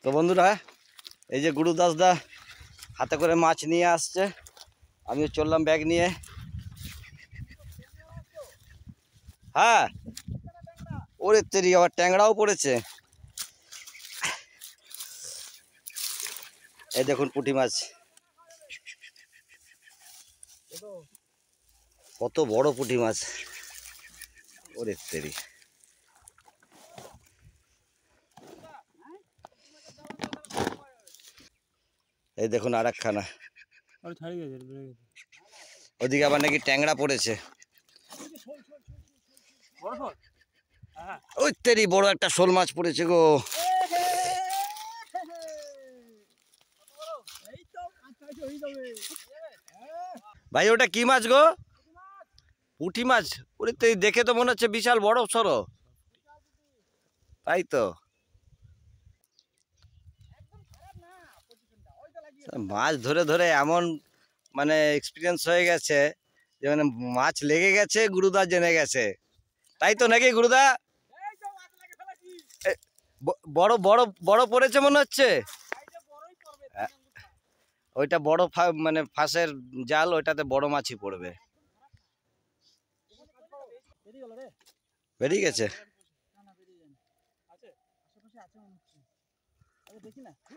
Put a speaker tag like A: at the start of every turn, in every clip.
A: তো বন্ধুরা, এই যে গুরুদাস দা হাতে করে মাছ নিয়ে আসছে, আমিও চললাম ব্যাগ নিয়ে। হ্যাঁ, ওরে তেরি, আবার ট্যাংরাও পড়েছে। এই দেখুন পুঁটি মাছ, কত বড় পুঁটি মাছ, ওরে তেরি। এই দেখুন আর একখানা, ওদিকে আবার নাকি ট্যাংরা পড়েছে। ওই তেরি, বড় একটা শোল মাছ পড়েছে গো। ভাই ওটা কি মাছ গো? পুঁটি মাছ? ওরে তেরি, দেখে তো মনে হচ্ছে বিশাল বড় সরো। তাই তো, মাছ ধরে ধরে এমন মানে এক্সপিরিয়েন্স হয়ে গেছে যে মানে মাছ লেগে গেছে, গুরুদা জেনে গেছে। তাই তো নাকি গুরুদা? বড় বড় বড় পড়েছে মনে হচ্ছে। ওইটা বড় মানে ফাঁসের জাল, ওইটাতে বড় মাছই পড়বে। বেরিয়ে গেছে।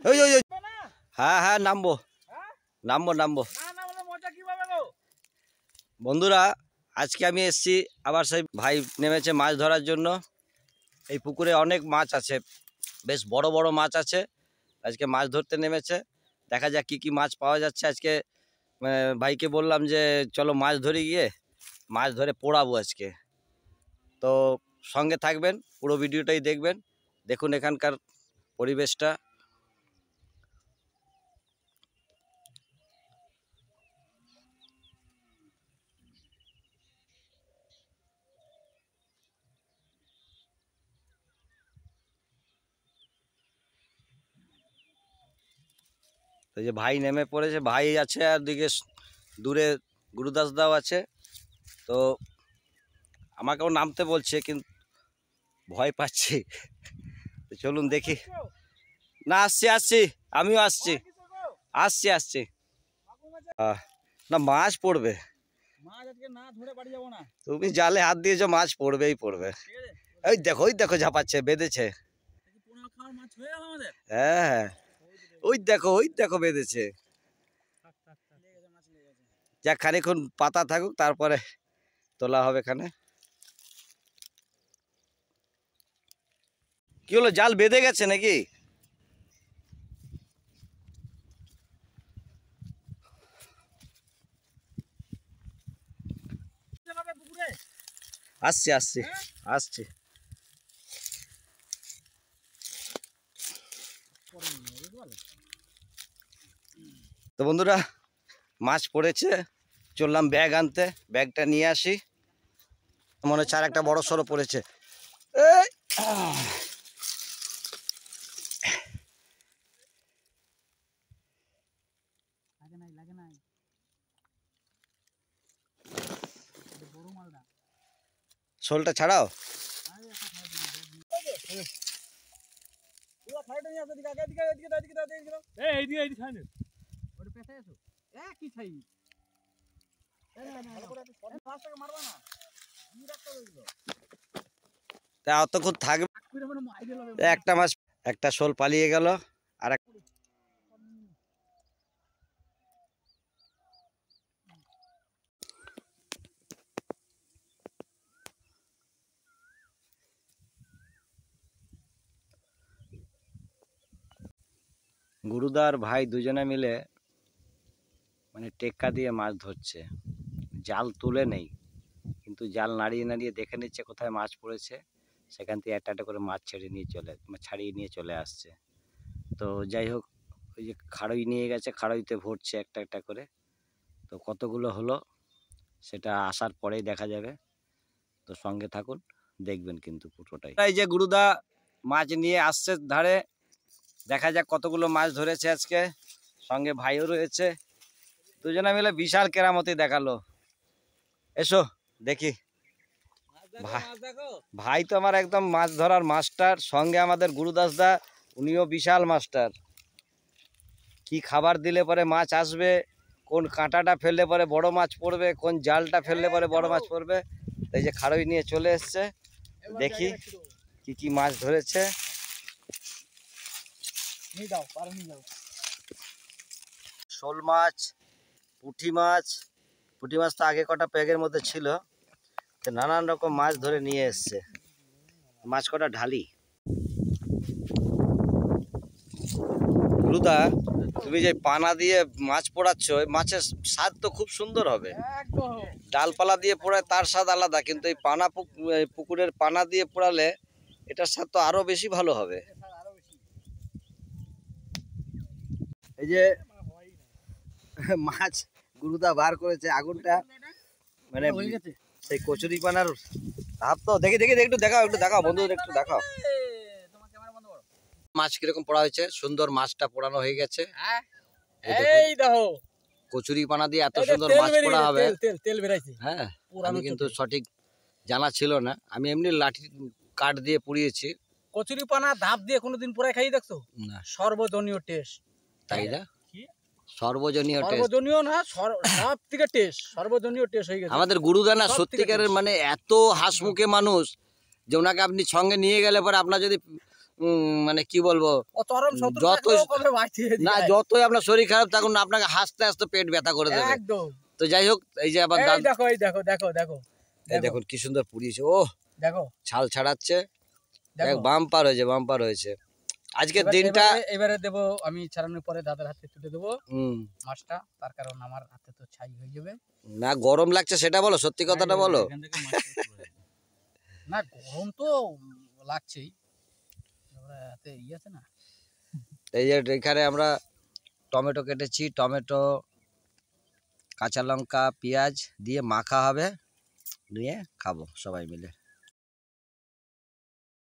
A: ওই ওই ওই, হ্যাঁ হ্যাঁ, নামবো নামবো নামবো। বন্ধুরা, আজকে আমি এসছি আবার, সেই ভাই নেমেছে মাছ ধরার জন্য। এই পুকুরে অনেক মাছ আছে, বেশ বড় বড় মাছ আছে। আজকে মাছ ধরতে নেমেছে, দেখা যাক কি কি মাছ পাওয়া যাচ্ছে আজকে। ভাইকে বললাম যে চলো মাছ ধরে গিয়ে মাছ ধরে পোড়াবো আজকে। তো সঙ্গে থাকবেন, পুরো ভিডিওটাই দেখবেন। দেখুন এখানকার পরিবেশটা। তো যে ভাই নেমে পড়েছে, ভাই আছে আর দিকে দূরে গুরুদাস দাও আছে। তো আমাকেও নামতে বলছে, কিন্তু ভয় পাচ্ছি। তো চলুন দেখি। না, আসছি আসছি, আমিও আসছি আসছি আসছি। না, মাছ পড়বে। তুমি জালে হাত দিয়েছো, মাছ পড়বেই পড়বে। ওই দেখো ওই দেখো, ঝাপাচ্ছে, বেঁধেছে। হ্যাঁ, ওই দেখো বেঁধেছে। যা খানিক্ষণ পাতা থাকুক, তারপরে তোলা হবে এখানে। কি হলো, জাল বেঁধে গেছে নাকি? আসছি আসছি আসছি। তো বন্ধুরা, মাছ পড়েছে, চললাম ব্যাগ আনতে, ব্যাগটা নিয়ে আসি। মনে হচ্ছে আর একটা বড় সড়ো পড়েছে। এই শোলটা ছাড়াও। তা অতক্ষণ থাকবে? একটা মাছ, একটা শোল পালিয়ে গেল। আর গুরুদার ভাই দুজনে মিলে মানে টেক্কা দিয়ে মাছ ধরছে। জাল তুলে নেই, কিন্তু জাল নাড়িয়ে নাড়িয়ে দেখে নিচ্ছে কোথায় মাছ পড়েছে, সেখান থেকে একটা একটা করে মাছ ছাড়িয়ে নিয়ে চলে আসছে। তো যাই হোক, ওই যে খাড়ই নিয়ে গেছে, খাড়ইতে ভরছে একটা একটা করে। তো কতগুলো হলো সেটা আসার পরেই দেখা যাবে। তো সঙ্গে থাকুন, দেখবেন কিন্তু পুরোটাই। এই যে গুরুদা মাছ নিয়ে আসছে ধারে, দেখা যাক কতগুলো মাছ ধরেছে আজকে। সঙ্গে ভাইও রয়েছে, দুজনে মিলে বিশাল কেরামতি দেখালো। এসো দেখি। ভাই তো আমার একদম মাছ ধরার মাস্টার, সঙ্গে আমাদের গুরুদাস দা, উনিও বিশাল মাস্টার। কি খাবার দিলে পরে মাছ আসবে, কোন কাঁটাটা ফেললে পরে বড় মাছ পড়বে, কোন জালটা ফেললে পরে বড় মাছ পড়বে। এই যে খাড়ই নিয়ে চলে এসছে, দেখি কি কি মাছ ধরেছে। শোল মাছ, পুঁটি মাছ তো আগে কটা প্যাগের মধ্যে ছিল, নানান রকম মাছ ধরে নিয়ে এসছে। মাছ কটা ঢালি। গুরুদা, তুমি যে পানা দিয়ে মাছ পোড়াচ্ছ, মাছের স্বাদ তো খুব সুন্দর হবে। ডালপালা দিয়ে পোড়ায় তার স্বাদ আলাদা, কিন্তু এই পুকুরের পানা দিয়ে পোড়ালে এটার স্বাদ তো আরো বেশি ভালো হবে। এই যে মাছ গুরুদা বার করেছে, আগুনটা মানে সেই কচুরি পানার ভাব তো। দেখি একটু দেখাও বন্ধুদের, একটু দেখাও মাছ কিরকম পোড়া হয়েছে। সুন্দর মাছটা পোড়ানো হয়ে গেছে। এই দেখো কচুরি পানা দিয়ে এত সুন্দর মাছ পোড়া হবে। হ্যাঁ, আমি কিন্তু সঠিক জানা ছিল না, আমি এমনি লাঠি কাঠ দিয়ে পুড়িয়েছি।
B: কচুরি পানা ধাপ দিয়ে কোনোদিন পোড়ায় খাই দেখছো না? সর্বজনীয় টেস্ট।
A: তাই না? সর্বজনীয়
B: না, সব থেকে টেস্ট, সর্বজনীয় টেস্ট হয়ে গেছে আমাদের
A: গুরুদানা। সত্যিকারের মানে এত হাসমুখে মানুষ যে ওনাকে আপনি সঙ্গে নিয়ে গেলে পরে আপনার যদি মানে কি বলবো, যতই আপনার শরীর খারাপ থাকুন, আপনাকে হাসতে হাসতে পেট ব্যথা করে দেবে একদম। তো যাই হোক, এই যে আবার দেখুন কি সুন্দর পুড়িয়েছে। ও দেখো ছাল ছাড়াচ্ছে, বাম্পার হয়েছে আজকের দিনটা।
B: এবারে দেবো আমি, ছাড়ানোর পরে দাদার হাতে তুলে দেবো মাছটা, তার কারণ আমার হাতে তো ছাই হয়ে যাবে।
A: না গরম লাগছে সেটা বলো, সত্যি কথাটা বলো।
B: না গরম তো লাগছেই, হাতে ইয়ে আছে না।
A: এই যে এখানে আমরা টমেটো কেটেছি, টমেটো, কাঁচা লঙ্কা, পেঁয়াজ দিয়ে মাখা হবে, নিয়ে খাবো সবাই মিলে।